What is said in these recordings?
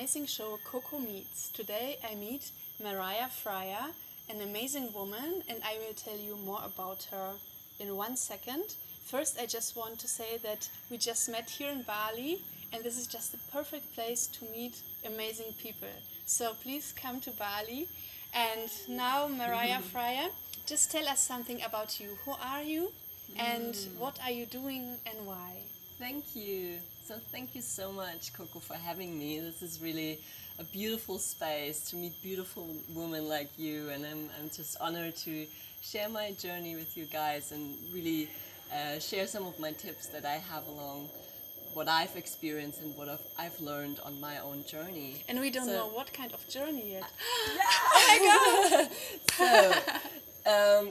amazing show Coco Meets. Today I meet Mariah Freya, an amazing woman, and I will tell you more about her in 1 second. First, I just want to say that we just met here in Bali, and this is just the perfect place to meet amazing people. So please come to Bali. And now, Mariah Freya, just tell us something about you. Who are you, and what are you doing, and why? Thank you. So thank you so much, Coco, for having me. This is really a beautiful space to meet beautiful women like you, and I'm just honored to share my journey with you guys and really share some of my tips that I have along what I've experienced and what I've learned on my own journey. And we don't know what kind of journey yet. Oh my god!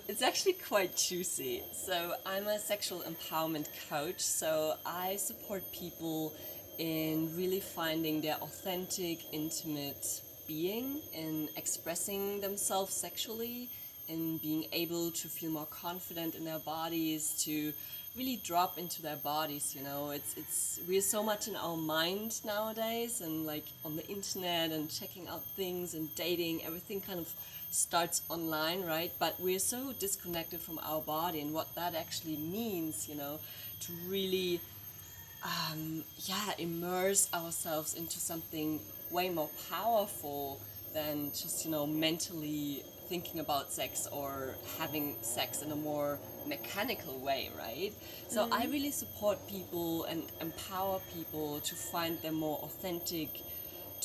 It's actually quite juicy. So I'm a sexual empowerment coach, so I support people in really finding their authentic, intimate being, in expressing themselves sexually, in being able to feel more confident in their bodies, to really drop into their bodies. We're so much in our mind nowadays, and like on the internet and checking out things and dating, everything kind of starts online, right? But we're so disconnected from our body and what that actually means, to really immerse ourselves into something way more powerful than just mentally thinking about sex or having sex in a more mechanical way, right? So I really support people and empower people to find their more authentic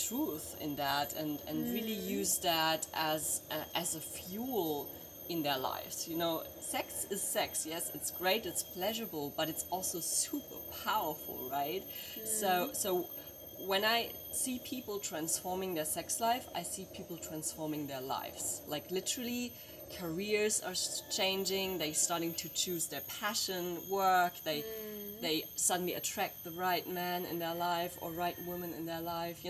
truth in that, and really use that as a fuel in their lives. Sex is sex. Yes, it's great, it's pleasurable, but it's also super powerful, right? So when I see people transforming their sex life, I see people transforming their lives. Like literally, careers are changing. They're starting to choose their passion, work. They suddenly attract the right man in their life or right woman in their life.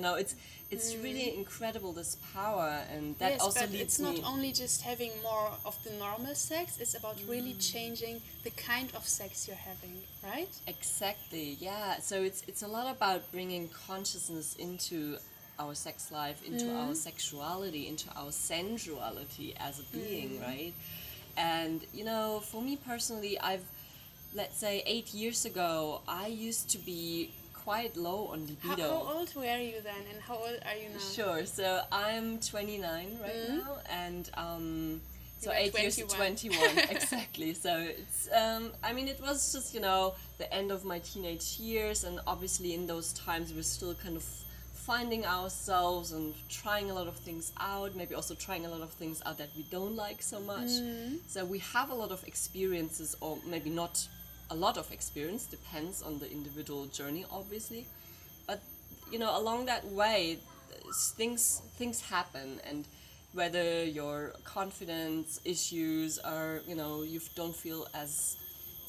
It's really incredible, this power, and that yes, also but leads it's me. not only just having more of the normal sex, it's about really changing the kind of sex you're having, right? Exactly, yeah. So it's a lot about bringing consciousness into our sex life, into our sexuality, into our sensuality as a being, right? And for me personally, let's say 8 years ago, I used to be quite low on libido. How old were you then, and how old are you now? Sure. So I'm 29 right now, and so 8 years to 21 exactly. So it's it was just the end of my teenage years, and obviously in those times we're still kind of finding ourselves and trying a lot of things out, maybe also trying a lot of things out that we don't like so much. So we have a lot of experiences, or maybe not a lot of experience, depends on the individual journey, obviously. But along that way, things happen, and whether your confidence issues are, you don't feel as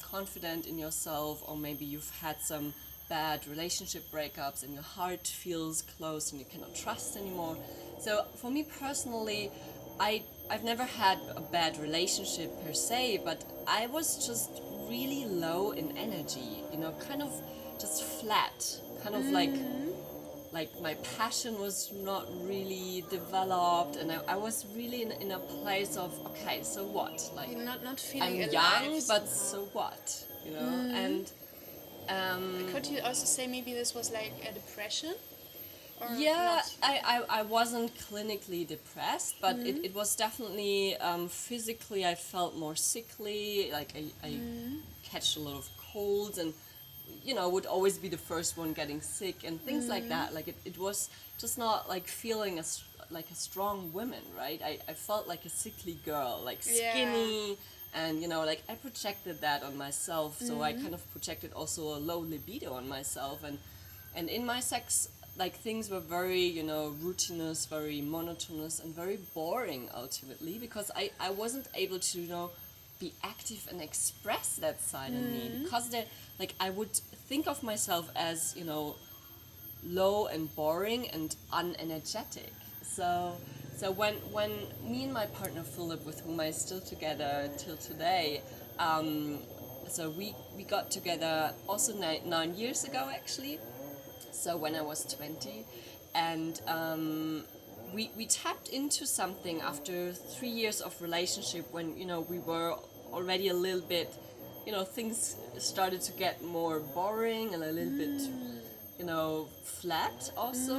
confident in yourself, or maybe you've had some bad relationship breakups and your heart feels closed and you cannot trust anymore. So for me personally, I've never had a bad relationship per se, but I was just really low in energy, kind of just flat, kind of like my passion was not really developed, and I was really in a place of, okay, so what? Like, you're not feeling I'm alive. young, but so what? And could you also say maybe this was like a depression? Or yeah, not? I wasn't clinically depressed, but it was definitely physically I felt more sickly, like I catch a lot of colds, and would always be the first one getting sick and things like that. Like it was just not like feeling like a strong woman, right? I felt like a sickly girl, like skinny, and like I projected that on myself, so I kind of projected also a low libido on myself, and in my sex, like things were very routinous, very monotonous, and very boring ultimately, because I wasn't able to be active and express that side in me, because I would think of myself as low and boring and unenergetic. So when me and my partner Philip, with whom I still together till today, so we got together also 9 years ago actually. So when I was 20, And we tapped into something after 3 years of relationship when, you know, we were already a little bit, you know, things started to get more boring and a little bit, you know, flat also.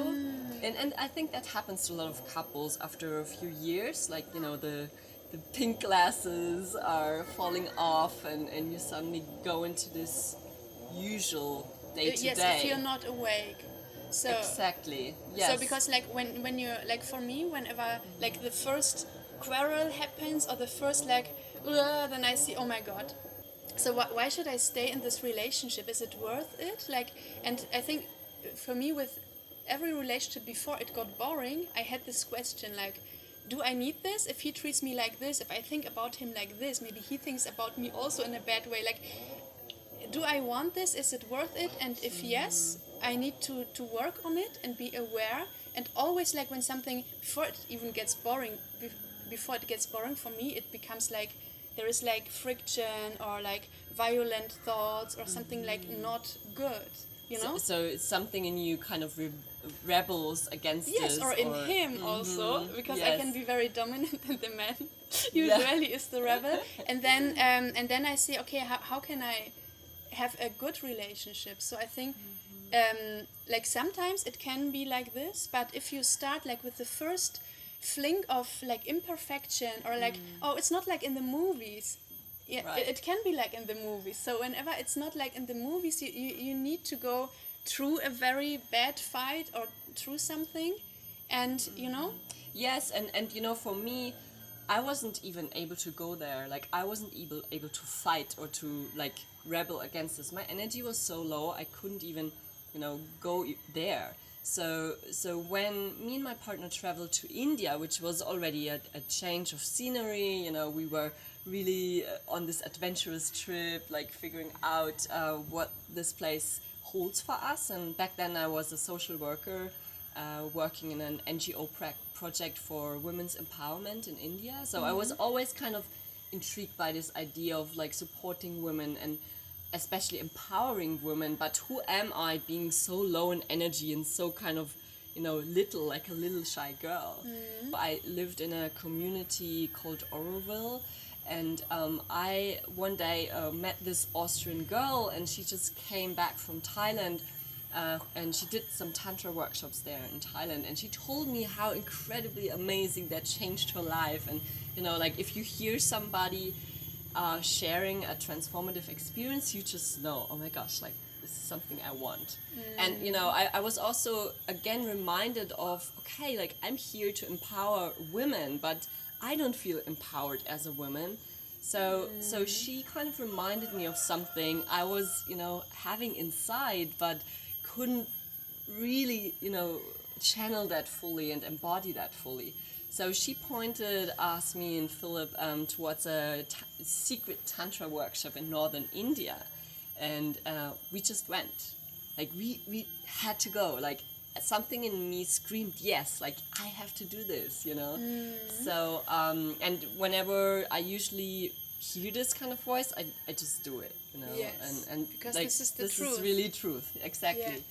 And I think that happens to a lot of couples after a few years, like, you know, the pink glasses are falling off and you suddenly go into this usual day to day. Yes, if you're not awake. So exactly. Yes. So because like when you're like, for me, whenever like the first quarrel happens or the first like then I see, oh my god, so why should I stay in this relationship? Is it worth it? Like, and I think for me, with every relationship before it got boring, I had this question like, do I need this? If he treats me like this, if I think about him like this, maybe he thinks about me also in a bad way. Like, do I want this? Is it worth it? And if yes, I need to work on it and be aware. And always, like, when something, before it even gets boring, before it gets boring for me, it becomes like there is like friction or like violent thoughts or something like not good, you know? So it's something in you kind of rebels against yes, this. Or in him also, because I can be very dominant and the man usually is the rebel. And then I say, okay, how can I have a good relationship? So I think like sometimes it can be like this, but if you start like with the first fling of like imperfection or like oh, it's not like in the movies. Yeah, right. it can be like in the movies. So whenever it's not like in the movies, you need to go through a very bad fight or through something, and you know. Yes, and you know, for me, I wasn't even able to go there. Like, I wasn't able to fight or to like rebel against this. My energy was so low, I couldn't even, you know, go there. So when me and my partner traveled to India, which was already a change of scenery, you know, we were really on this adventurous trip, like figuring out what this place holds for us. And back then I was a social worker working in an NGO project for women's empowerment in India. So I was always kind of intrigued by this idea of like supporting women and especially empowering women, but who am I being so low in energy and so kind of, you know, little, like a little shy girl. I lived in a community called Oroville, and I one day met this Austrian girl, and she just came back from Thailand, and she did some tantra workshops there in Thailand, and she told me how incredibly amazing that changed her life. And you know, like if you hear somebody sharing a transformative experience, you just know, oh my gosh, like this is something I want. And you know, I was also again reminded of, okay, like I'm here to empower women, but I don't feel empowered as a woman. So she kind of reminded me of something I was, you know, having inside, but couldn't really, you know, channel that fully and embody that fully. So she pointed us, me and Philip, towards a secret tantra workshop in northern India, and we just went. Like we had to go. Like something in me screamed yes. Like I have to do this, you know. So and whenever I usually hear this kind of voice, I just do it, you know. Yes. And because like, this is the this truth. is really truth, exactly.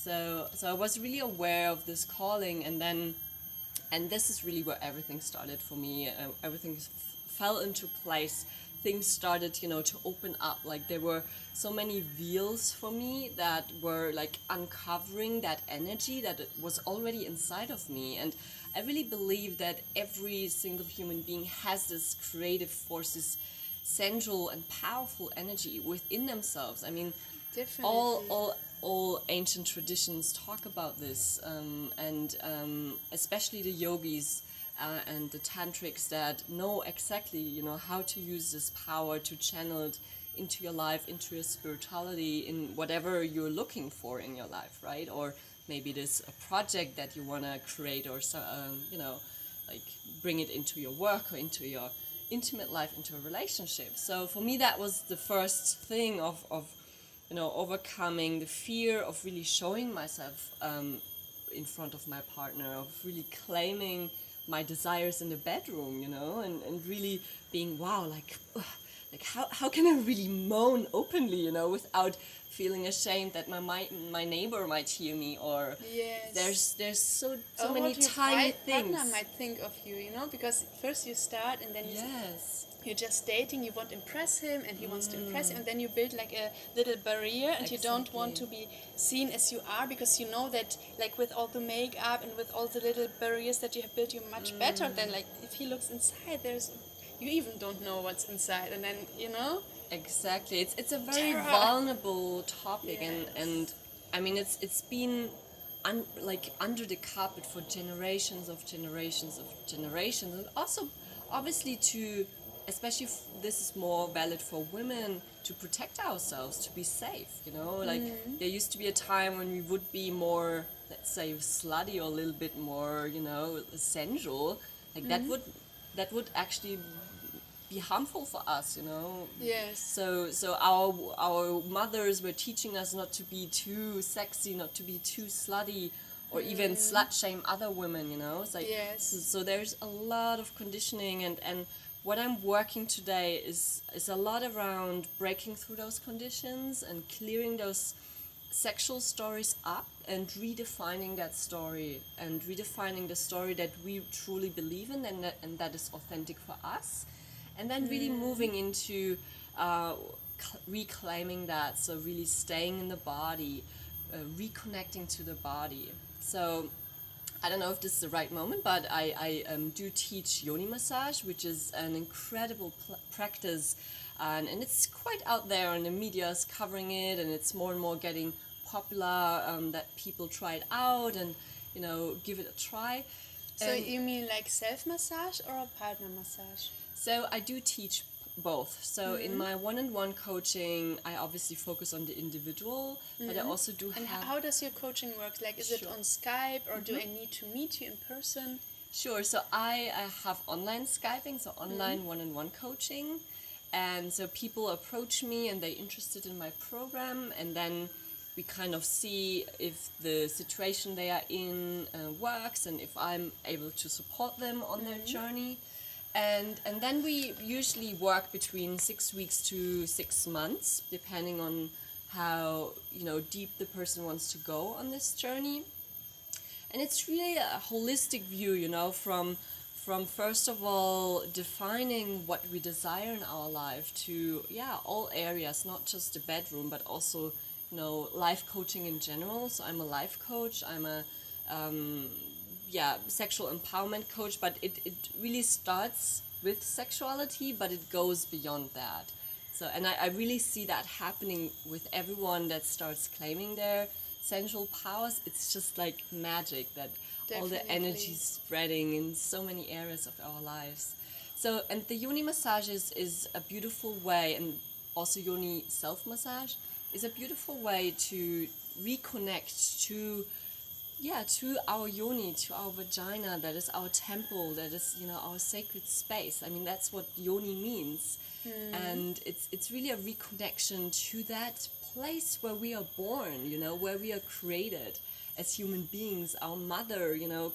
Yeah. So I was really aware of this calling, and this is really where everything started for me. Everything fell into place. Things started, you know, to open up. Like there were so many veils for me that were like uncovering that energy that was already inside of me. And I really believe that every single human being has this creative force, this central and powerful energy within themselves. I mean, Definitely. all ancient traditions talk about this, and especially the yogis and the tantrics that know exactly, you know, how to use this power to channel it into your life, into your spirituality, in whatever you're looking for in your life, right? Or maybe there's a project that you want to create, or you know, like bring it into your work or into your intimate life, into a relationship. So for me, that was the first thing of you know, overcoming the fear of really showing myself in front of my partner, of really claiming my desires in the bedroom, you know, and really being, wow, like like how can I really moan openly, you know, without feeling ashamed that my neighbor might hear me, or there's so many tiny things. Partner might think of you, you know, because first you start and then you're just dating, you want to impress him and he wants to impress you, and then you build like a little barrier, and you don't want to be seen as you are, because you know that like with all the makeup and with all the little barriers that you have built, you're much better than like if he looks inside, you even don't know what's inside, and then, you know. Exactly. It's a very vulnerable topic, and I mean it's been like under the carpet for generations, and also obviously especially if this is more valid for women, to protect ourselves, to be safe, you know, like there used to be a time when we would be more, let's say, slutty, or a little bit more, you know, sensual, like that would actually be harmful for us, you know. Yes. So our mothers were teaching us not to be too sexy, not to be too slutty, or even slut shame other women, you know. It's like, so there's a lot of conditioning, and what I'm working today is a lot around breaking through those conditions and clearing those sexual stories up, and redefining that story, and redefining the story that we truly believe in, and that is authentic for us, and then really moving into reclaiming that, so really staying in the body, reconnecting to the body. So I don't know if this is the right moment, but I do teach yoni massage, which is an incredible practice, and it's quite out there, and the media is covering it, and it's more and more getting popular, that people try it out and, you know, give it a try. So you mean like self-massage or a partner massage? So I do teach both. So in my one-on-one coaching, I obviously focus on the individual, but I also do have... And how does your coaching work? Like, is it on Skype, or do I need to meet you in person? Sure. So I have online Skyping, so online one-on-one coaching. And so people approach me and they're interested in my program, and then we kind of see if the situation they are in works, and if I'm able to support them on their journey. And then we usually work between 6 weeks to 6 months, depending on how, you know, deep the person wants to go on this journey. And it's really a holistic view, you know, from first of all defining what we desire in our life, to all areas, not just the bedroom, but also, you know, life coaching in general. So I'm a life coach, I'm a sexual empowerment coach, but it really starts with sexuality, but it goes beyond that. So, and I really see that happening with everyone that starts claiming their sensual powers. It's just like magic, that all the energy spreading in so many areas of our lives. So, and the yoni massage is a beautiful way, and also yoni self-massage is a beautiful way to reconnect to our yoni, to our vagina, that is our temple, that is, you know, our sacred space. I mean, that's what yoni means. And it's really a reconnection to that place where we are born, you know, where we are created as human beings. Our mother, you know,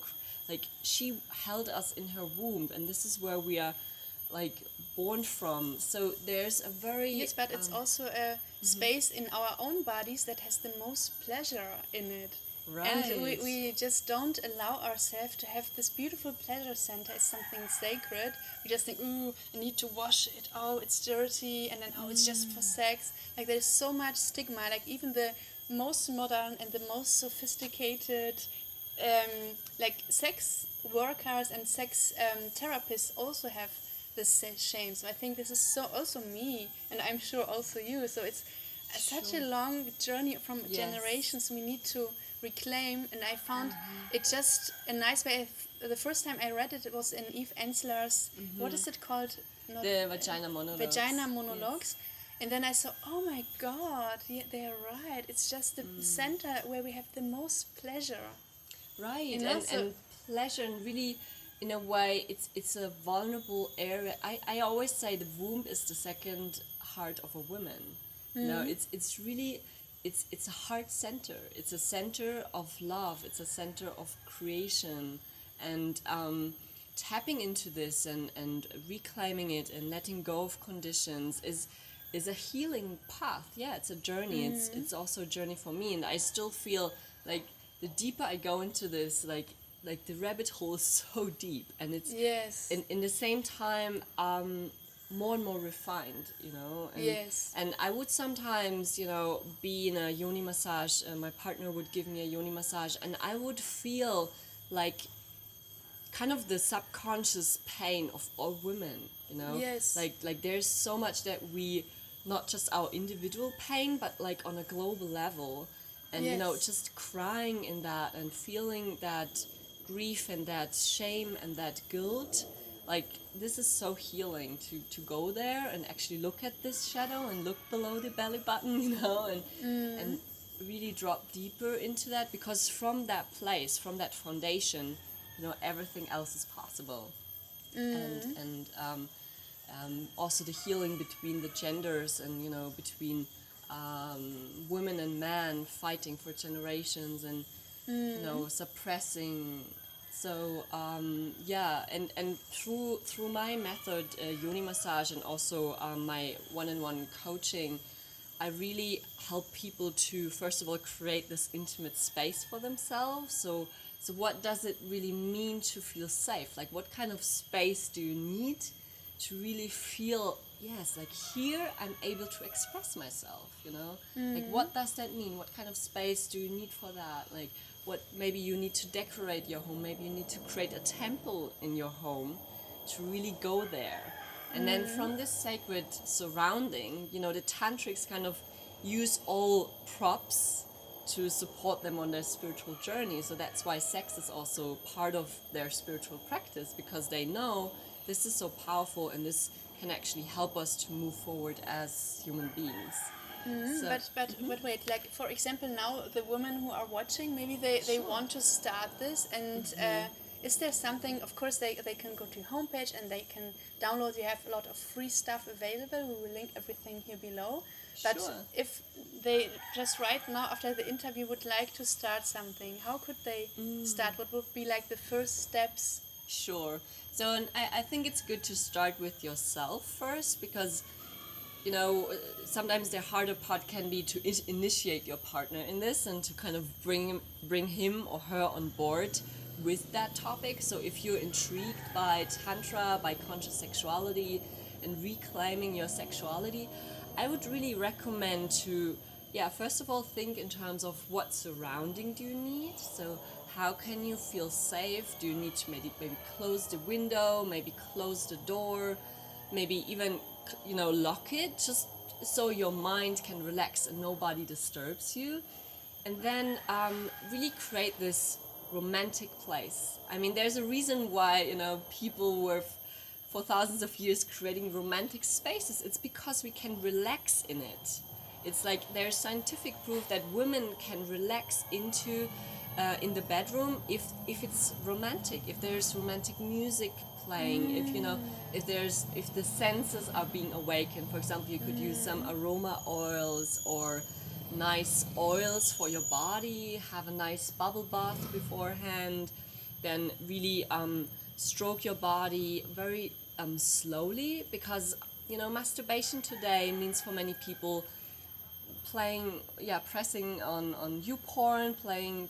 like, she held us in her womb, and this is where we are, like, born from. So there's a very... Yes, but it's also a space in our own bodies that has the most pleasure in it. Right. And we just don't allow ourselves to have this beautiful pleasure center as something sacred. We just think, ooh, I need to wash it. Oh, it's dirty. And then, oh, it's just for sex. Like, there's so much stigma. Like, even the most modern and the most sophisticated like sex workers and sex therapists also have this shame. So I think this is so also me, and I'm sure also you. So it's such a long journey from generations we need to reclaim, and I found it just a nice way. The first time I read it, it was in Eve Ensler's, what is it called? The Vagina Monologues. Vagina Monologues. Yes. And then I saw, oh my God, they're right. It's just the center where we have the most pleasure. Right, you know, and pleasure, and really, in a way, it's a vulnerable area. I always say the womb is the second heart of a woman. You know, it's really... It's a heart center. It's a center of love. It's a center of creation, and tapping into this and reclaiming it and letting go of conditions is a healing path. Yeah, it's a journey. It's also a journey for me, and I still feel like the deeper I go into this, like the rabbit hole is so deep, and it's in the same time more and more refined, you know. And I would sometimes, you know, be in a yoni massage, my partner would give me a yoni massage, and I would feel like kind of the subconscious pain of all women, you know. Like there's so much that we, not just our individual pain, but like on a global level, and you know, just crying in that and feeling that grief and that shame and that guilt. Like, this is so healing to go there and actually look at this shadow and look below the belly button, you know, and really drop deeper into that, because from that place, from that foundation, you know, everything else is possible. And also the healing between the genders, and, you know, between women and men fighting for generations, and you know, suppressing. So and through my method, yoni massage, and also my one-on-one coaching, I really help people to, first of all, create this intimate space for themselves. So what does it really mean to feel safe? Like, what kind of space do you need to really feel, yes, like, here I'm able to express myself, you know? Like, what does that mean? What kind of space do you need for that? Like, what, maybe you need to decorate your home, maybe you need to create a temple in your home to really go there. And then from this sacred surrounding, you know, the tantrics kind of use all props to support them on their spiritual journey. So that's why sex is also part of their spiritual practice, because they know this is so powerful and this can actually help us to move forward as human beings. But wait, like, for example, now the women who are watching, maybe they want to start this, and is there something, of course they can go to your homepage and they can download, you have a lot of free stuff available, we will link everything here below. But if they just right now after the interview would like to start something, how could they start? What would be like the first steps? Sure. So and I think it's good to start with yourself first, because, you know, sometimes the harder part can be to initiate your partner in this and to kind of bring him or her on board with that topic. So if you're intrigued by tantra, by conscious sexuality and reclaiming your sexuality, I would really recommend to, first of all, think in terms of what surrounding do you need. So how can you feel safe? Do you need to maybe close the window, maybe close the door, maybe even, you know, lock it, just so your mind can relax and nobody disturbs you. And then really create this romantic place. I mean, there's a reason why, you know, people were for thousands of years creating romantic spaces. It's because we can relax in it. It's like there's scientific proof that women can relax into in the bedroom if it's romantic, if there's romantic music playing, if, you know, if the senses are being awakened. For example, you could use some aroma oils or nice oils for your body, have a nice bubble bath beforehand, then really stroke your body very slowly, because, you know, masturbation today means for many people pressing on YouPorn, playing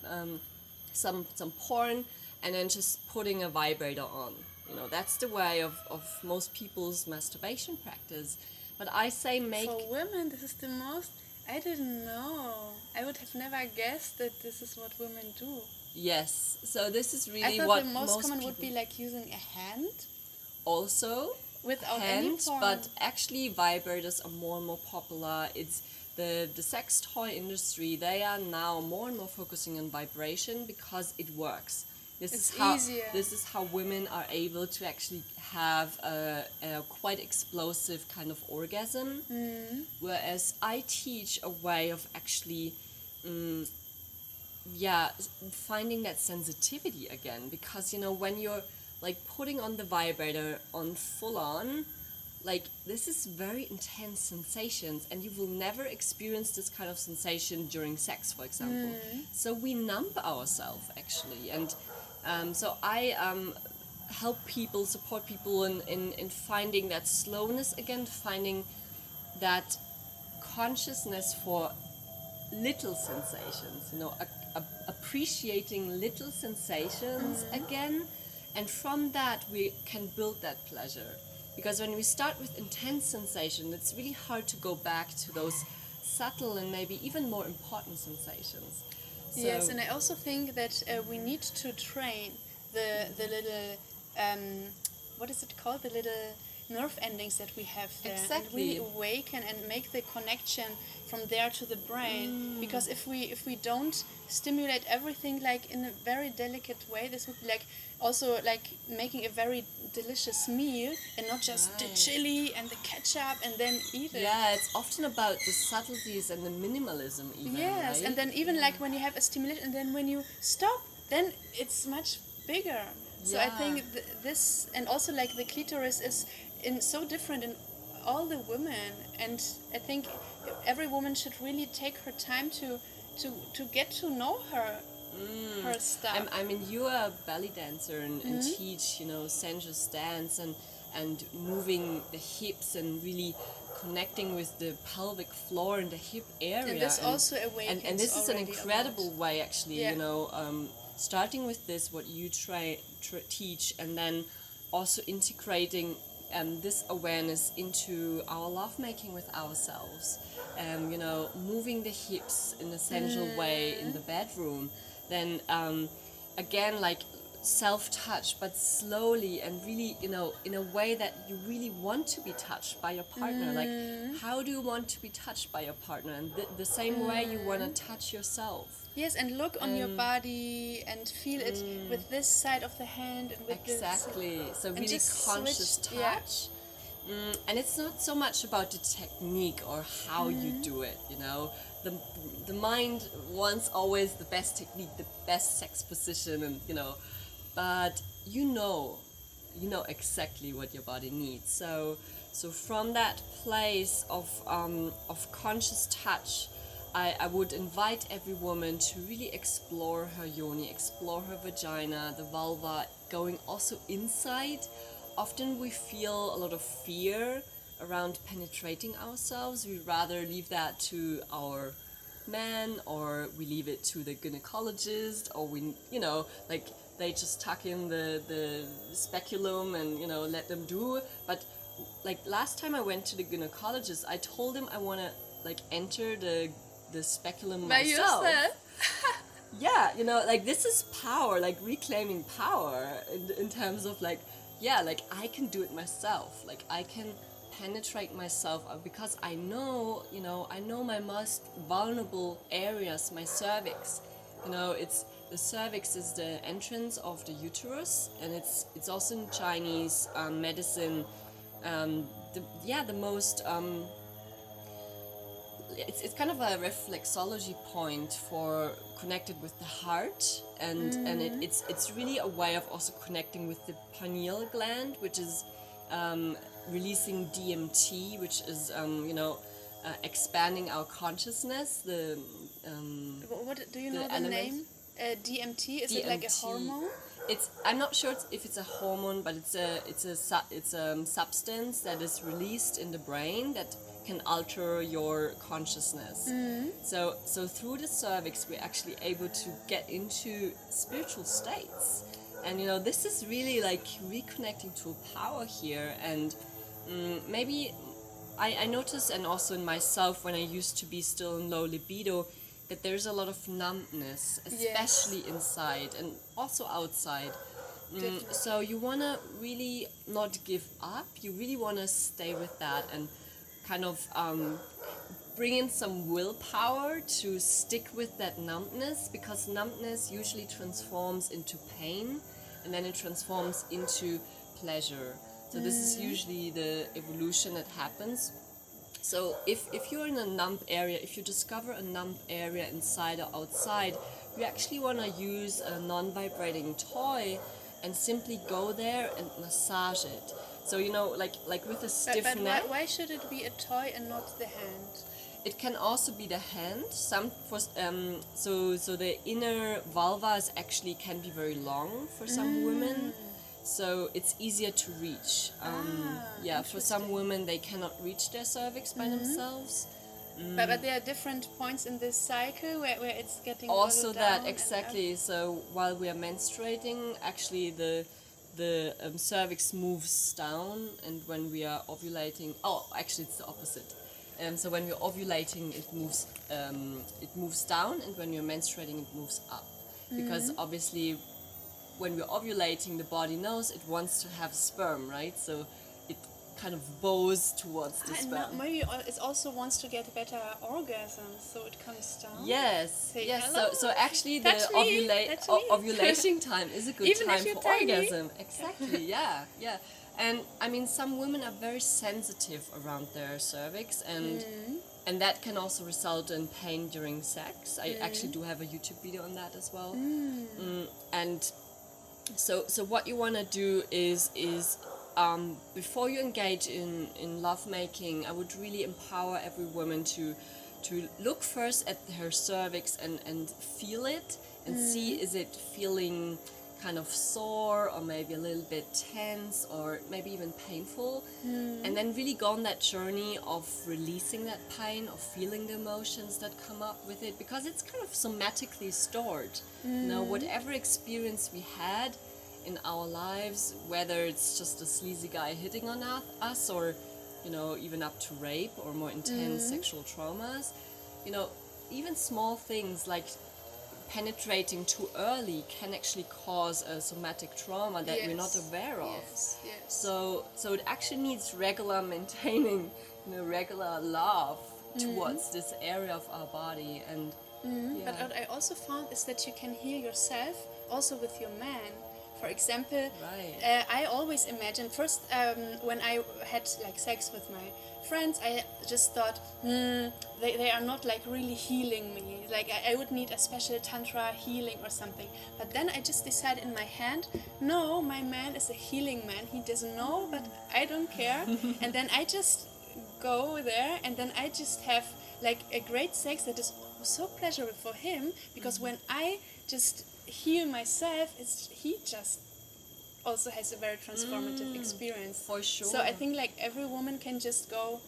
some porn, and then just putting a vibrator on. You know, that's the way of most people's masturbation practice. But I say For women, this is the most... I didn't know. I would have never guessed that this is what women do. Yes, so this is really I thought what the most common people would be like using a hand. Also, without hand, any porn. but actually vibrators are more and more popular. It's the sex toy industry. They are now more and more focusing on vibration because it works. This is how women are able to actually have a quite explosive kind of orgasm. Whereas I teach a way of actually finding that sensitivity again, because, you know, when you're like putting on the vibrator on full on, like, this is very intense sensations, and you will never experience this kind of sensation during sex, for example. So we numb ourselves actually, and so I help people, support people in finding that slowness again, finding that consciousness for little sensations, appreciating little sensations again, and from that we can build that pleasure. Because when we start with intense sensation, it's really hard to go back to those subtle and maybe even more important sensations. So, yes, and I also think that we need to train the little what is it called, the little nerve endings that we have there, exactly. and really awaken and make the connection from there to the brain. Because if we don't stimulate everything like in a very delicate way, this would be like also like making a very delicious meal and not just the chili and the ketchup and then eat it. Yeah, it's often about the subtleties and the minimalism even. Yes, right? and then even like when you have a stimulation and then when you stop, then it's much bigger. So I think this, and also like the clitoris is so different in all the women, and I think every woman should really take her time to get to know her stuff. I mean, you are a belly dancer and teach, sensuous dance and moving the hips and really connecting with the pelvic floor and the hip area. And this also awakens. And this is an incredible way, actually, starting with this, what you teach, and then also integrating this awareness into our lovemaking with ourselves. Moving the hips in a sensual way in the bedroom. Then again, like self-touch, but slowly and really, in a way that you really want to be touched by your partner. Like, how do you want to be touched by your partner? And the same way you want to touch yourself. Yes, and look on your body and feel it with this side of the hand. And with exactly. This, so really conscious touch. And it's not so much about the technique or how you do it, The mind wants always the best technique, the best sex position, and but you know exactly what your body needs. So from that place of conscious touch, I would invite every woman to really explore her yoni, explore her vagina, the vulva, going also inside. Often we feel a lot of fear around penetrating ourselves. We'd rather leave that to our man, or we leave it to the gynecologist, or we, they just tuck in the speculum and, let them do. But like last time I went to the gynecologist, I told him I want to enter the speculum by myself. Yourself? Yeah, this is power, reclaiming power in terms of I can do it myself. I can penetrate myself because I know my most vulnerable areas, my cervix. It's the cervix is the entrance of the uterus, and it's also in Chinese medicine the most it's kind of a reflexology point for connected with the heart, and it's really a way of also connecting with the pineal gland, which is releasing DMT, which is expanding our consciousness. What do you know the name? DMT, is DMT. It like a hormone? I'm not sure if it's a hormone, but it's a substance that is released in the brain that can alter your consciousness. So through the cervix we're actually able to get into spiritual states, and this is really reconnecting to power here. And maybe I notice, and also in myself when I used to be still in low libido, that there's a lot of numbness, especially inside and also outside. So you want to really not give up, you really want to stay with that and kind of bring in some willpower to stick with that numbness, because numbness usually transforms into pain, and then it transforms into pleasure. So this is usually the evolution that happens. So if you're in a numb area, if you discover a numb area inside or outside, you actually want to use a non-vibrating toy and simply go there and massage it. So like with a stiff neck. But why should it be a toy and not the hand? It can also be the hand. So the inner vulva actually can be very long for some women. so it's easier to reach. For some women they cannot reach their cervix by themselves. But there are different points in this cycle where it's getting also that down exactly. So while we are menstruating, actually the cervix moves down, and when we are ovulating, actually it's the opposite. So when we're ovulating, it moves down, and when you're menstruating, it moves up. Because obviously, when we're ovulating, the body knows it wants to have sperm, right? So it kind of bows towards the sperm. Maybe it also wants to get better orgasms, so it comes down. Yes, Say yes. hello. So actually, Touch me. ovulation time is a good Even time if you're for tiny. orgasm. Exactly. Yeah. And I mean, some women are very sensitive around their cervix, and that can also result in pain during sex. I actually do have a YouTube video on that as well. And so what you want to do is before you engage in lovemaking, I would really empower every woman to look first at her cervix and feel it and see, is it feeling kind of sore or maybe a little bit tense or maybe even painful, and then really go on that journey of releasing that pain, of feeling the emotions that come up with it, because it's kind of somatically stored. Now, whatever experience we had in our lives, whether it's just a sleazy guy hitting on us or, you know, even up to rape or more intense sexual traumas, you know, even small things like penetrating too early can actually cause a somatic trauma that we're not aware of. Yes. So it actually needs regular maintaining, you know, regular love towards this area of our body. And But what I also found is that you can heal yourself also with your man. For example, I always imagine first when I had like sex with my friends, I just thought, they are not like really healing me. Like I would need a special tantra healing or something. But then I just decided in my hand, no, my man is a healing man. He doesn't know, but I don't care. And then I just go there, and then I just have like a great sex that is so pleasurable for him, because when I just heal myself, he just also has a very transformative experience. For sure. So I think like every woman can just go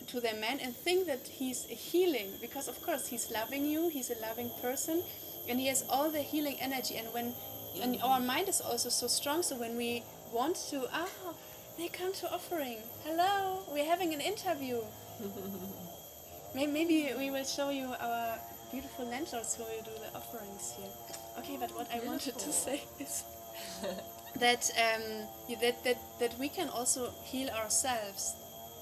to their man and think that he's healing, because of course he's loving you, he's a loving person, and he has all the healing energy. And our mind is also so strong, so when we want to, they come to offering. Hello, we're having an interview. Maybe we will show you our beautiful landlords who will do the offerings here. Okay, but what I wanted to say is that that we can also heal ourselves,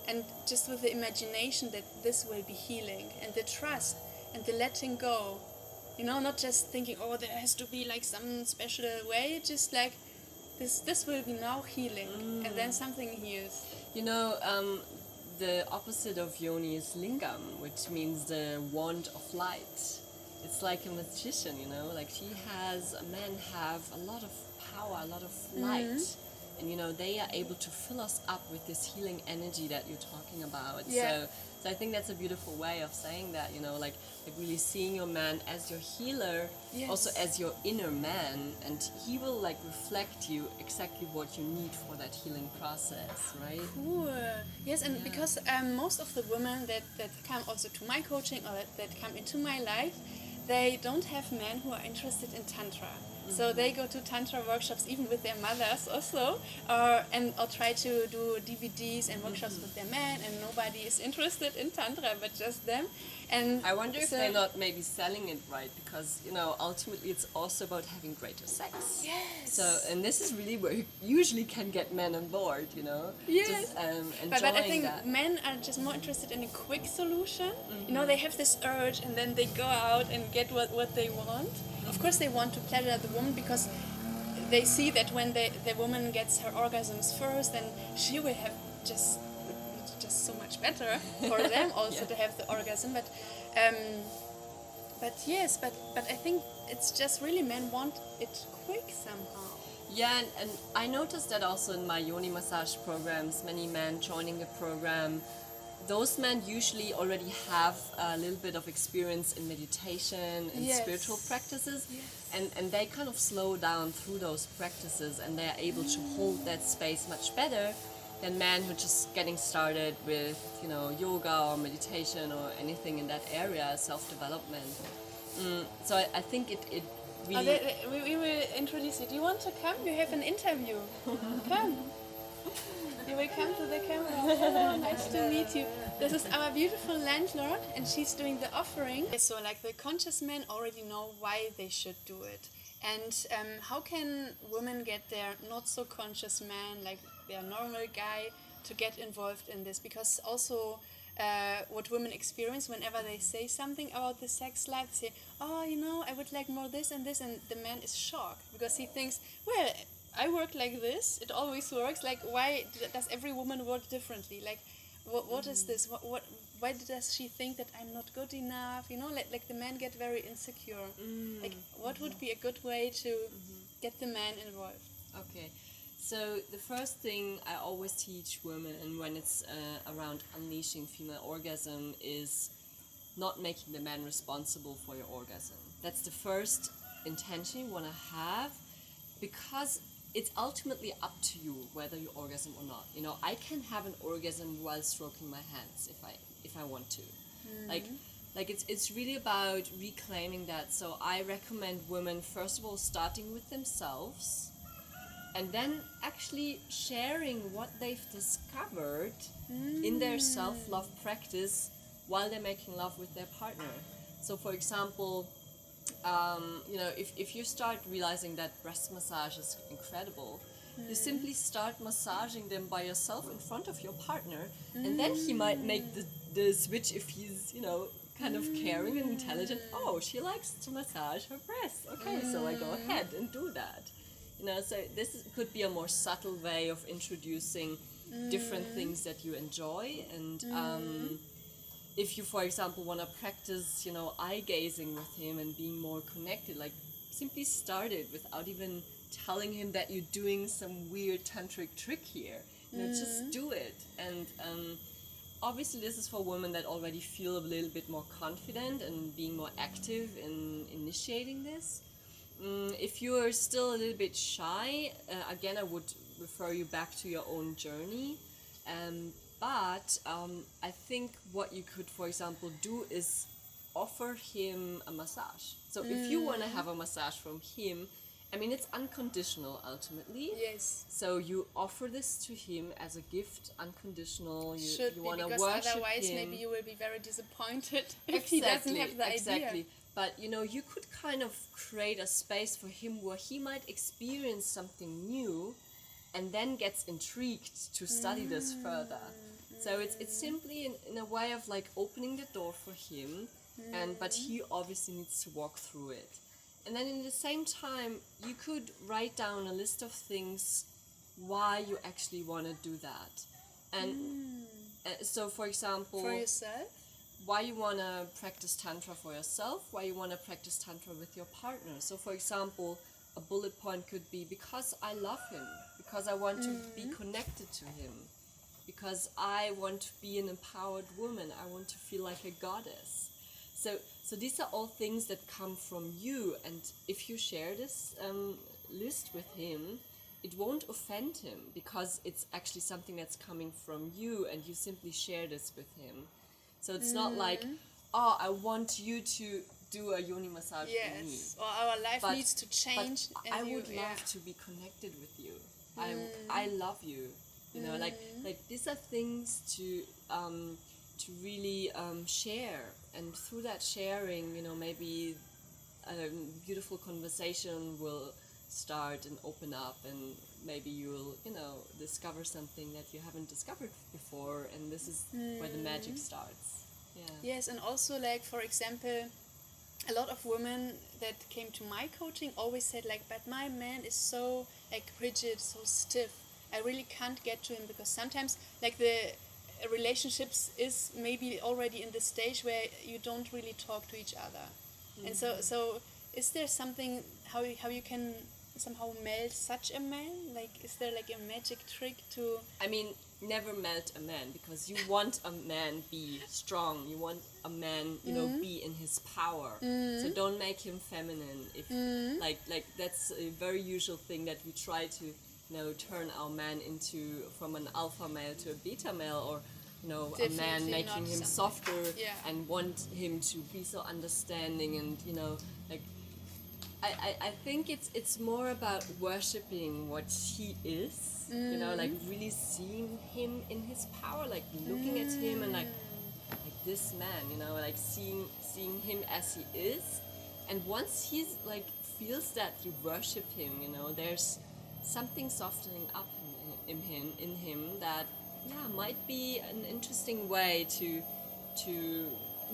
and just with the imagination that this will be healing, and the trust and the letting go, you know, not just thinking, oh, there has to be like some special way, just like this will be now healing, and then something heals. You know, the opposite of yoni is lingam, which means the wand of light. It's like a magician, you know, like men have a lot of power, a lot of light, and you know, they are able to fill us up with this healing energy that you're talking about. So I think that's a beautiful way of saying that, you know, like really seeing your man as your healer, also as your inner man, and he will like reflect you exactly what you need for that healing process, right? Cool. Yes, and because most of the women that come also to my coaching or that come into my life, they don't have men who are interested in tantra. So they go to tantra workshops even with their mothers also, or try to do DVDs and workshops with their men, and nobody is interested in tantra but just them. And I wonder if they're not maybe selling it right, because you know, ultimately it's also about having greater sex. Yes. So, and this is really where you usually can get men on board, you know. Yes. Just, enjoying but I think that. men are just more interested in a quick solution. You know, they have this urge and then they go out and get what they want. Of course they want to pleasure the woman, because they see that when the woman gets her orgasms first, then she will have just so much better for them also to have the orgasm. But I think it's just really men want it quick somehow. Yeah, and I noticed that also in my yoni massage programs, many men joining the program, those men usually already have a little bit of experience in meditation and spiritual practices, and they kind of slow down through those practices, and they're able to hold that space much better than men who are just getting started with, you know, yoga or meditation or anything in that area, self-development. So I think it really... we will introduce you. Do you want to come? You have an interview. Come. You will come to the camera. Hello, nice to meet you. This is our beautiful landlord, and she's doing the offering. So, like, the conscious men already know why they should do it. And how can women get their not so conscious man, like their normal guy, to get involved in this? Because also what women experience whenever they say something about the sex life, they say, oh, you know, I would like more this, and the man is shocked because he thinks, well, I work like this, it always works, like, why does every woman work differently? Like, what is this? Why does she think that I'm not good enough? You know, like the men get very insecure. Like, what would be a good way to get the man involved? Okay, so the first thing I always teach women when it's around unleashing female orgasm is not making the man responsible for your orgasm. That's the first intention you want to have, because it's ultimately up to you whether you orgasm or not. You know, I can have an orgasm while stroking my hands if I want to. Like it's really about reclaiming that. So I recommend women, first of all, starting with themselves, and then actually sharing what they've discovered in their self-love practice while they're making love with their partner. So, for example, you know, if you start realizing that breast massage is incredible, you simply start massaging them by yourself in front of your partner, and then he might make the switch if he's, you know, kind of caring and intelligent. Oh, she likes to massage her breasts. Okay, so I go ahead and do that. You know, so could be a more subtle way of introducing different things that you enjoy. And if you, for example, want to practice, you know, eye gazing with him and being more connected, like, simply start it without even telling him that you're doing some weird tantric trick here. You know, just do it. And obviously this is for women that already feel a little bit more confident and being more active in initiating this. If you are still a little bit shy, again, I would refer you back to your own journey. But I think what you could, for example, do is offer him a massage. So if you want to have a massage from him, I mean, it's unconditional ultimately. Yes. So you offer this to him as a gift, unconditional. You want to because worship otherwise him. maybe you will be very disappointed if he doesn't have the idea. But, you know, you could kind of create a space for him where he might experience something new and then gets intrigued to study this further. So it's simply in a way of, like, opening the door for him, but he obviously needs to walk through it. And then in the same time, you could write down a list of things why you actually want to do that. And so, for example... For yourself? Why you want to practice Tantra for yourself, why you want to practice Tantra with your partner. So, for example, a bullet point could be because I love him, because I want to be connected to him, because I want to be an empowered woman, I want to feel like a goddess. So these are all things that come from you, and if you share this list with him, it won't offend him because it's actually something that's coming from you, and you simply share this with him. So it's not like, oh, I want you to do a yoni massage for me. Or our life needs to change. But I would love to be connected with you. I love you. You know, like these are things to really share, and through that sharing, you know, maybe a beautiful conversation will start and open up, and maybe you'll, you know, discover something that you haven't discovered before, and this is where the magic starts. Yeah. Yes, and also, like, for example, a lot of women that came to my coaching always said, like, but my man is so, like, rigid, so stiff, I really can't get to him, because sometimes, like, the relationships is maybe already in the stage where you don't really talk to each other. And so is there something how you can somehow melt such a man? Like, is there like a magic trick to... I mean, never melt a man, because you want a man be strong. You want a man, you know, be in his power. So don't make him feminine. If like that's a very usual thing that we try to, you know, turn our man into from an alpha male to a beta male, or you know, Definitely a man making him softer and want him to be so understanding, and you know, like I think it's more about worshipping what he is, you know, like really seeing him in his power, like looking at him and like this man, you know, like seeing him as he is. And once he's like feels that you worship him, you know, there's something softening up in him that might be an interesting way to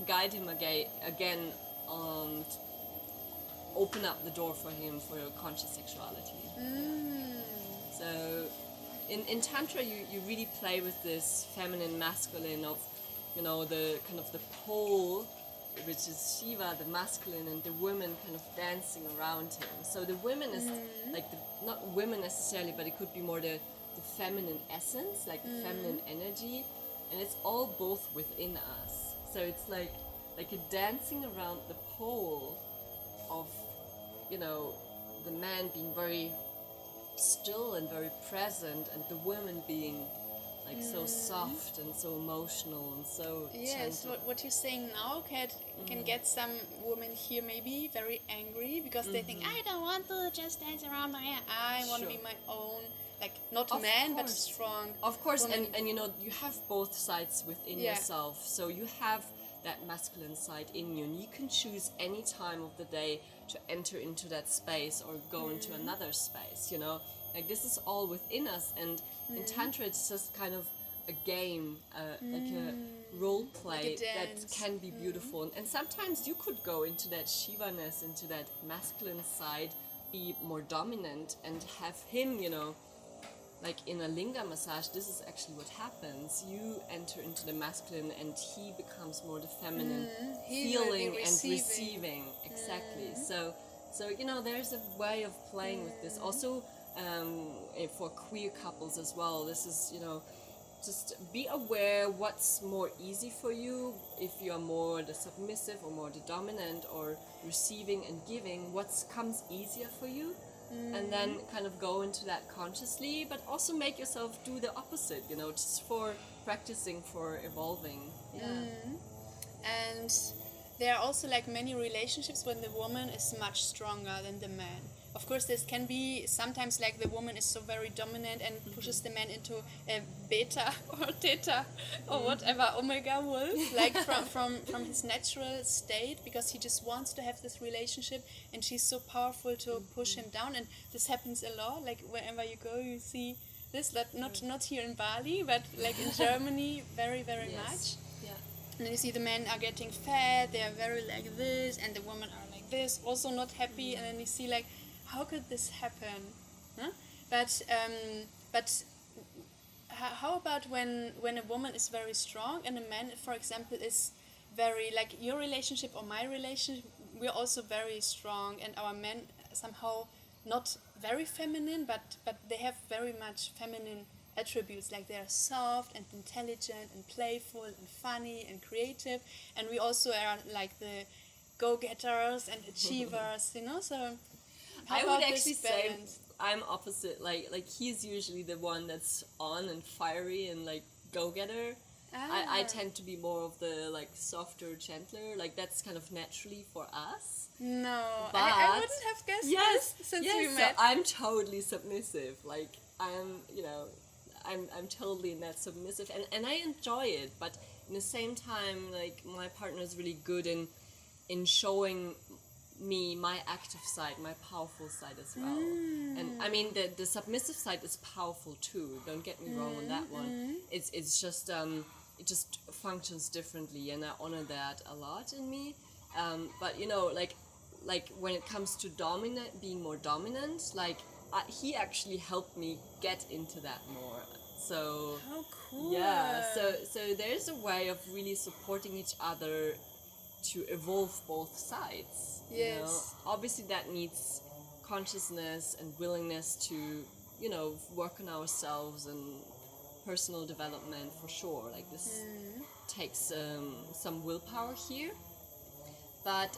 guide him again open up the door for him for your conscious sexuality. So in tantra you really play with this feminine masculine of, you know, the kind of the pole, which is Shiva, the masculine, and the women kind of dancing around him. So the women is like not women necessarily, but it could be more the feminine essence, like the feminine energy, and it's all both within us. So it's like a dancing around the pole of, you know, the man being very still and very present, and the woman being like so soft and so emotional and so yes, gentle. what you're saying now can get some women here maybe very angry, because they think, I don't want to just dance around my hair. I want to be my own, like not a man, but strong. Of course, woman. and you know, you have both sides within yourself. So you have that masculine side in you, and you can choose any time of the day to enter into that space or go into another space, you know. Like this is all within us, and in Tantra it's just kind of a game, like a role play that can be beautiful. And sometimes you could go into that Shiva-ness, into that masculine side, be more dominant, and have him, you know, like in a linga massage, this is actually what happens. You enter into the masculine and he becomes more the feminine, feeling and receiving. Exactly. So you know, there's a way of playing with this. Also, for queer couples as well, this is, you know, just be aware what's more easy for you, if you're more the submissive or more the dominant, or receiving and giving, what comes easier for you. And then kind of go into that consciously, but also make yourself do the opposite, you know, just for practicing, for evolving. And there are also like many relationships when the woman is much stronger than the man. Of course, this can be sometimes like the woman is so very dominant and pushes the man into a beta or theta or whatever, omega wolf, like from his natural state, because he just wants to have this relationship, and she's so powerful to push him down. And this happens a lot, like wherever you go you see this, not here in Bali, but like in Germany very much. And then you see the men are getting fat, they are very like this, and the women are like this, also not happy. And then you see like, how could this happen? Huh? But how about when a woman is very strong and a man, for example, is very, like your relationship or my relationship, we're also very strong, and our men somehow not very feminine, but they have very much feminine attributes, like they're soft and intelligent and playful and funny and creative, and we also are like the go-getters and achievers, you know. So I would actually say I'm opposite. Like he's usually the one that's on and fiery and like go-getter. I tend to be more of the like softer, gentler. Like that's kind of naturally for us. No, but I wouldn't have guessed this since we met. So I'm totally submissive. Like I'm, you know, I'm totally in that submissive, and I enjoy it. But in the same time, like my partner is really good in showing me my active side, my powerful side as well. And I mean the submissive side is powerful too, don't get me wrong on that one. It's just it just functions differently, and I honor that a lot in me. But you know, like when it comes to being more dominant, like he actually helped me get into that more. So how cool. Yeah, so there's a way of really supporting each other to evolve both sides. Yes. You know? Obviously that needs consciousness and willingness to, you know, work on ourselves and personal development for sure. Like this takes some willpower here. But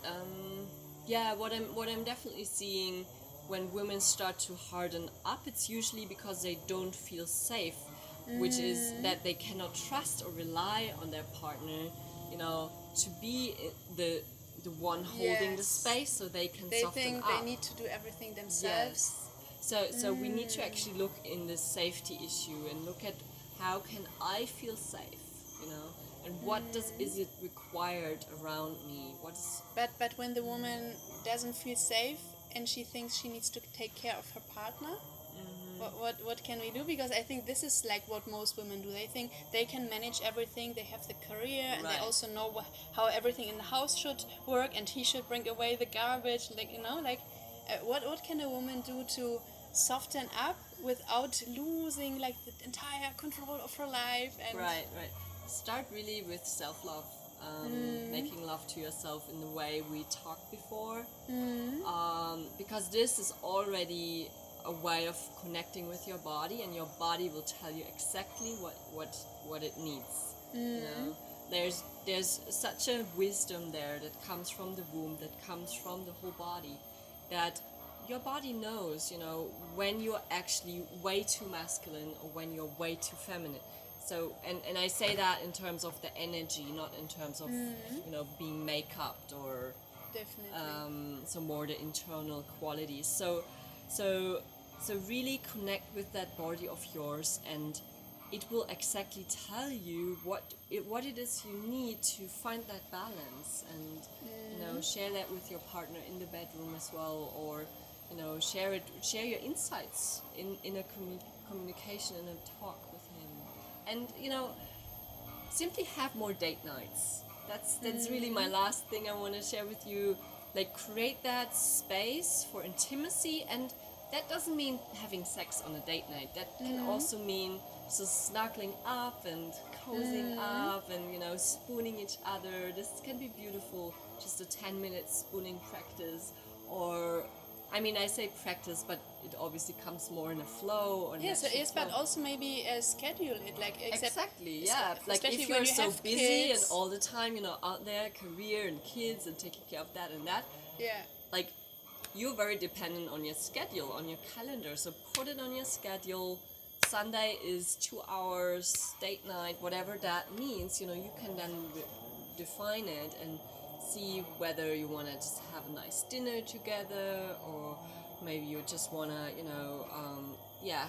what I'm definitely seeing when women start to harden up, it's usually because they don't feel safe, which is that they cannot trust or rely on their partner, you know, to be the one holding the space, so they can soften up. They think they need to do everything themselves. So we need to actually look in the safety issue and look at how can I feel safe, you know, and what is it required around me? But when the woman doesn't feel safe and she thinks she needs to take care of her partner, what can we do? Because I think this is like what most women do. They think they can manage everything. They have the career, and they also know how everything in the house should work, and he should bring away the garbage. Like, you know, like what can a woman do to soften up without losing like the entire control of her life? And right. Start really with self-love. Making love to yourself in the way we talked before, because this is already a way of connecting with your body, and your body will tell you exactly what it needs. You know, there's such a wisdom there that comes from the womb, that comes from the whole body, that your body knows, you know, when you're actually way too masculine or when you're way too feminine. So, and I say that in terms of the energy, not in terms of, you know, being make-upped or so more the internal qualities. So really connect with that body of yours, and it will exactly tell you what it is you need to find that balance, and you know, share that with your partner in the bedroom as well, or you know, share your insights in a communication, in a talk with him. And you know, simply have more date nights. That's really my last thing I want to share with you. Like, create that space for intimacy, and that doesn't mean having sex on a date night. That can also mean just snuggling up and cozying up and, you know, spooning each other. This can be beautiful, just a 10-minute spooning practice. Or, I mean, I say practice, but it obviously comes more in a flow. Or yes, it is, but also maybe schedule it. Like, exactly, yeah. Like, if you're so busy and all the time, you know, out there, career and kids and taking care of that and that. Yeah. Like, you're very dependent on your schedule, on your calendar. So put it on your schedule. Sunday is 2 hours, date night, whatever that means. You know, you can then define it and see whether you want to just have a nice dinner together, or maybe you just want to, you know,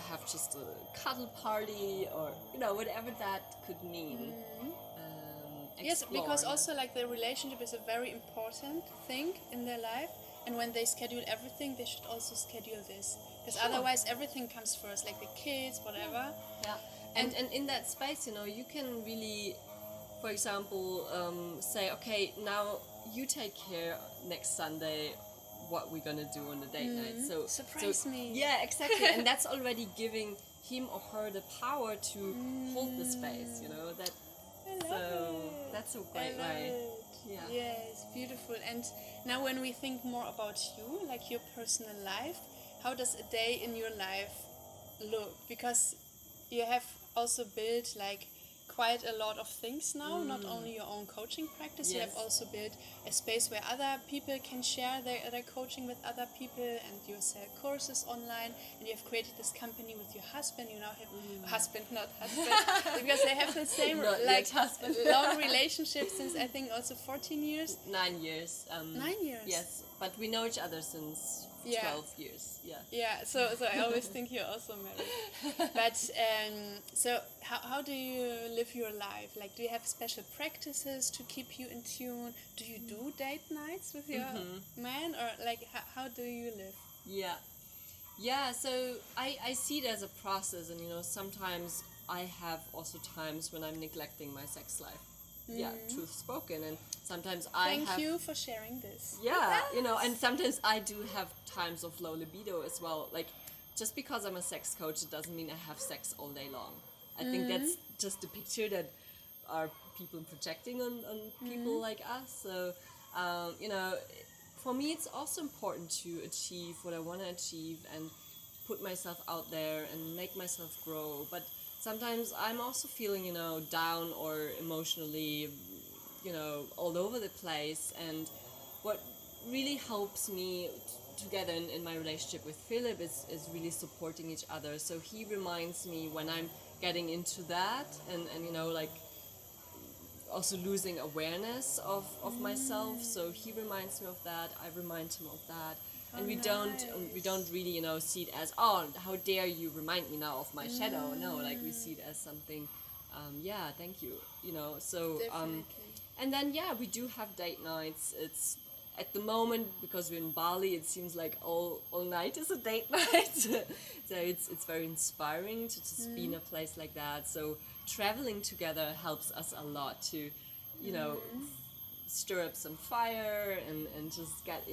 have just a cuddle party, or, you know, whatever that could mean. Yes, because also, like, the relationship is a very important thing in their life. And when they schedule everything, they should also schedule this. Because otherwise everything comes first, like the kids, whatever. Yeah. And in that space, you know, you can really, for example, say, okay, now you take care next Sunday what we're going to do on the date night. So surprise me. Yeah, exactly. And that's already giving him or her the power to hold the space, you know. That's a great way. Yeah. Yes, beautiful. And now when we think more about you, like your personal life, how does a day in your life look? Because you have also built like quite a lot of things now, not only your own coaching practice, you have also built a space where other people can share their coaching with other people, and you sell courses online, and you have created this company with your husband. You now have husband, not husband, because they have the same long relationship since I think also 14 years. 9 years. 9 years. Yes, but we know each other since 12 years. Yeah, so I always think you're also married. But so how do you live your life? Like, do you have special practices to keep you in tune? Do you do date nights with your man, or like how do you live? Yeah, so I see it as a process, and you know, sometimes I have also times when I'm neglecting my sex life. Yeah, truth spoken, and sometimes Thank you for sharing this. Yeah, you know, and sometimes I do have times of low libido as well. Like, just because I'm a sex coach, it doesn't mean I have sex all day long. I think that's just a picture that are people projecting on people like us. So, you know, for me, it's also important to achieve what I want to achieve and put myself out there and make myself grow. But sometimes I'm also feeling, down or emotionally, all over the place. And what really helps me together in my relationship with Philip is really supporting each other. So he reminds me when I'm getting into that and like also losing awareness of myself. So he reminds me of that, I remind him of that. And we don't really, see it as, oh, how dare you remind me now of my shadow. No, like we see it as something, thank you, so and then we do have date nights. It's at the moment, because we're in Bali, it seems like all night is a date night. So it's very inspiring to just be in a place like that. So traveling together helps us a lot to, stir up some fire and just get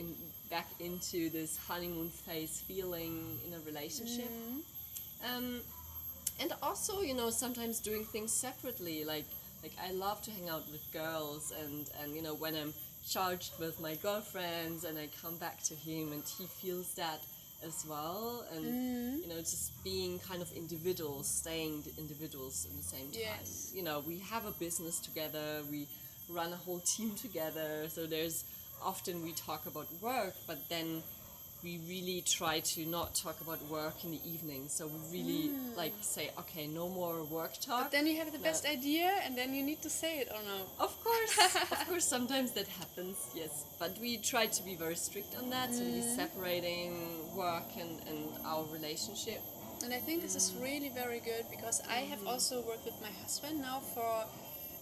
back into this honeymoon phase feeling in a relationship. And also, sometimes doing things separately, like I love to hang out with girls, and when I'm charged with my girlfriends and I come back to him and he feels that as well, and just being kind of individuals, staying individuals in the same time. Yes. We have a business together, we run a whole team together, so there's often we talk about work, but then we really try to not talk about work in the evening. So we really say, okay, no more work talk. But then you have the best idea and then you need to say it, or no? Of course, sometimes that happens, yes. But we try to be very strict on that, so we're separating work and our relationship. And I think this is really very good, because I have also worked with my husband now for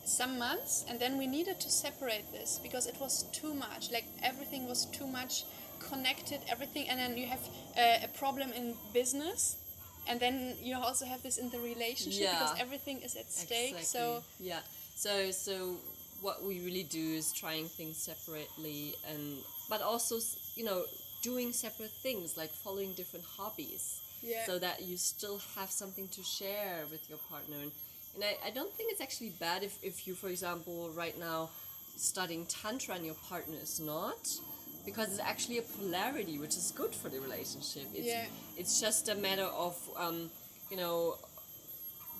some months, and then we needed to separate this because it was too much. Like everything was too much connected, everything, and then you have a problem in business, and then you also have this in the relationship because everything is at stake. Exactly. So what we really do is trying things separately, but also doing separate things, like following different hobbies, so that you still have something to share with your partner. And I don't think it's actually bad if you, for example, right now studying tantra and your partner is not, because it's actually a polarity, which is good for the relationship. It's just a matter of,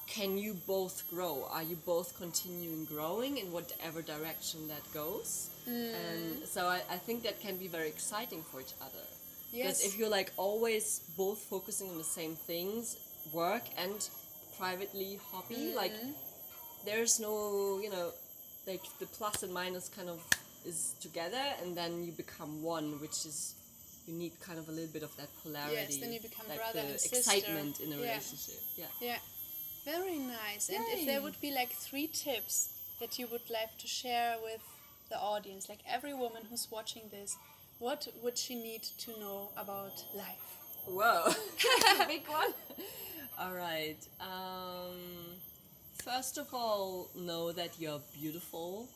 can you both grow? Are you both continuing growing in whatever direction that goes? And so I think that can be very exciting for each other. Because if you're like always both focusing on the same things, work and privately hobby, like there's no, like the plus and minus kind of is together, and then you become one, which is, you need kind of a little bit of that polarity. Yes, then you become like brother the and sister. excitement in a relationship. Yeah. Very nice. And if there would be like 3 tips that you would like to share with the audience, like every woman who's watching this, what would she need to know about life? Whoa, big one. All right. First of all, know that you're beautiful.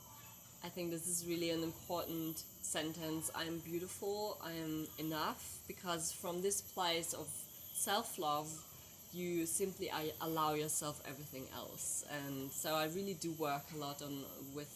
I think this is really an important sentence. I am beautiful, I am enough, because from this place of self-love, you simply allow yourself everything else. And so I really do work a lot with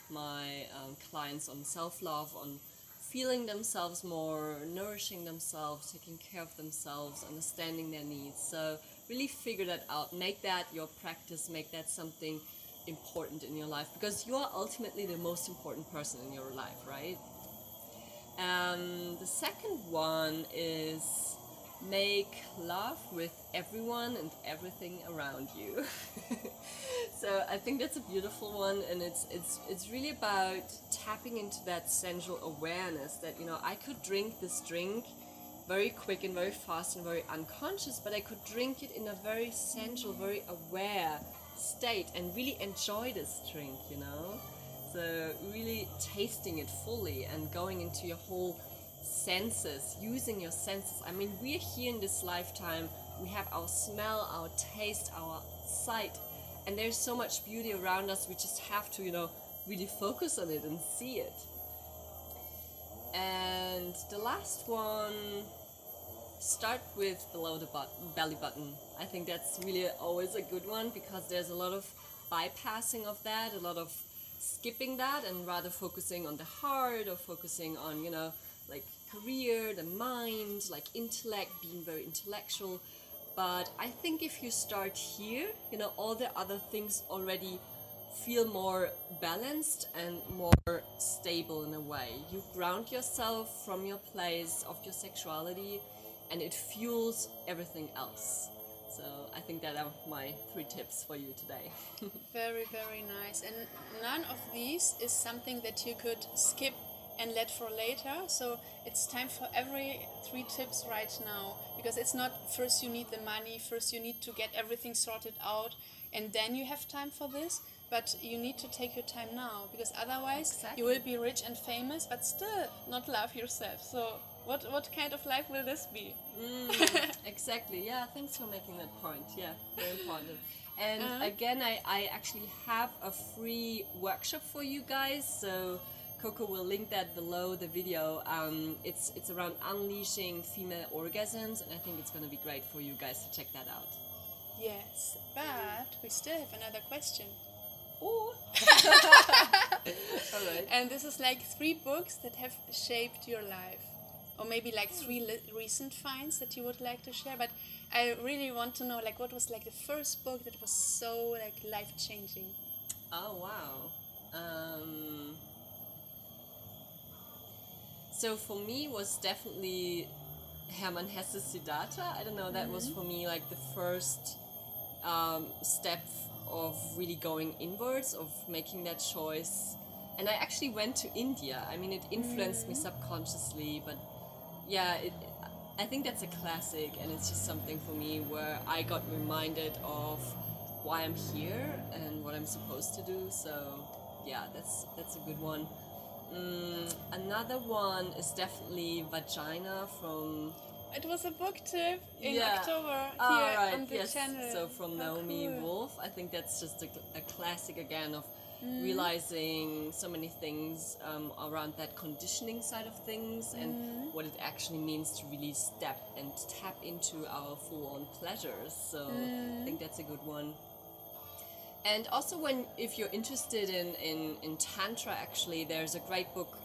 my clients on self-love, on feeling themselves more, nourishing themselves, taking care of themselves, understanding their needs. So really figure that out, make that your practice, make that something important in your life, because you are ultimately the most important person in your life, right? The second one is make love with everyone and everything around you. So I think that's a beautiful one, and it's really about tapping into that sensual awareness that, I could drink this drink very quick and very fast and very unconscious, but I could drink it in a very sensual, very aware state and really enjoy this drink, So really tasting it fully and going into your whole senses, using your senses. I mean, we're here in this lifetime, we have our smell, our taste, our sight, and there's so much beauty around us. We just have to, really focus on it and see it. And the last one, start with below the belly button. I think that's really always a good one, because there's a lot of bypassing of that, a lot of skipping that and rather focusing on the heart or focusing on, you know, like career, the mind, like intellect, being very intellectual. But I think if you start here, you know, all the other things already feel more balanced and more stable in a way. You ground yourself from your place of your sexuality and it fuels everything else. So I think that are my 3 tips for you today. Very, very nice. And none of these is something that you could skip and let for later. So it's time for every 3 tips right now, because it's not first you need the money, first you need to get everything sorted out, and then you have time for this. But you need to take your time now, because otherwise you will be rich and famous, but still not love yourself. So what kind of life will this be? Exactly. Yeah, thanks for making that point. Yeah, very important. And again, I actually have a free workshop for you guys. So Coco will link that below the video. It's around unleashing female orgasms, and I think it's going to be great for you guys to check that out. Yes, but we still have another question. Oh. All right. And this is like 3 books that have shaped your life, or maybe like 3 recent finds that you would like to share. But I really want to know, like, what was like the first book that was so like life changing? Oh wow. So for me was definitely Hermann Hesse's Siddhartha. I don't know, that was for me like the first step of really going inwards, of making that choice. And I actually went to India. I mean, it influenced me subconsciously, but yeah, I think that's a classic, and it's just something for me where I got reminded of why I'm here and what I'm supposed to do. So yeah, that's a good one. Another one is definitely Vagina from... It was a book tip in October here on the channel. So from Naomi Wolf. I think that's just a classic again of realizing so many things around that conditioning side of things and what it actually means to really step and tap into our full-on pleasures. So I think that's a good one. And also if you're interested in Tantra, actually, there's a great book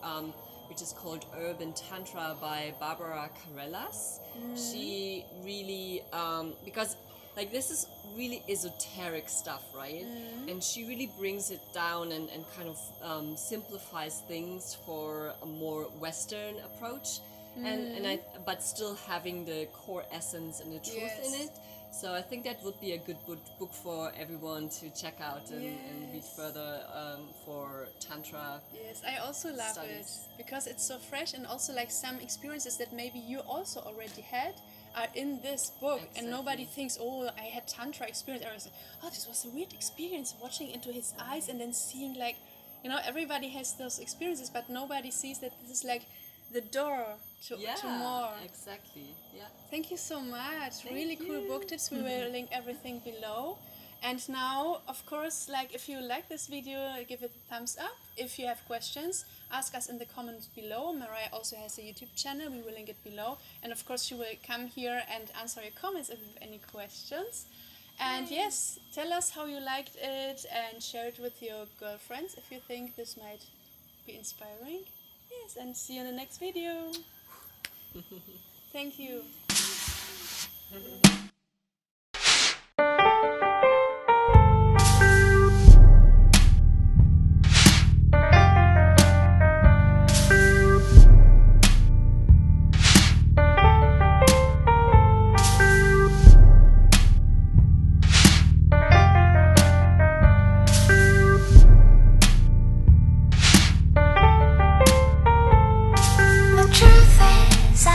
which is called Urban Tantra by Barbara Carreras. She really, because like this is really esoteric stuff, right? And she really brings it down and kind of simplifies things for a more Western approach, but still having the core essence and the truth in it. So I think that would be a good book for everyone to check out and read further for Tantra. Yes, I also love it because it's so fresh, and also like some experiences that maybe you also already had are in this book. And nobody thinks, oh, I had Tantra experience. Everyone's like, oh, this was a weird experience, watching into his eyes and then seeing, like, you know, everybody has those experiences, but nobody sees that this is like the door to more. Exactly. Yeah. Thank you so much. Really cool book tips. We will link everything below. And now, of course, like, if you like this video, give it a thumbs up. If you have questions, ask us in the comments below. Mariah also has a YouTube channel. We will link it below. And of course, she will come here and answer your comments if you have any questions. And yes, tell us how you liked it and share it with your girlfriends if you think this might be inspiring. Yes, and see you in the next video. Thank you.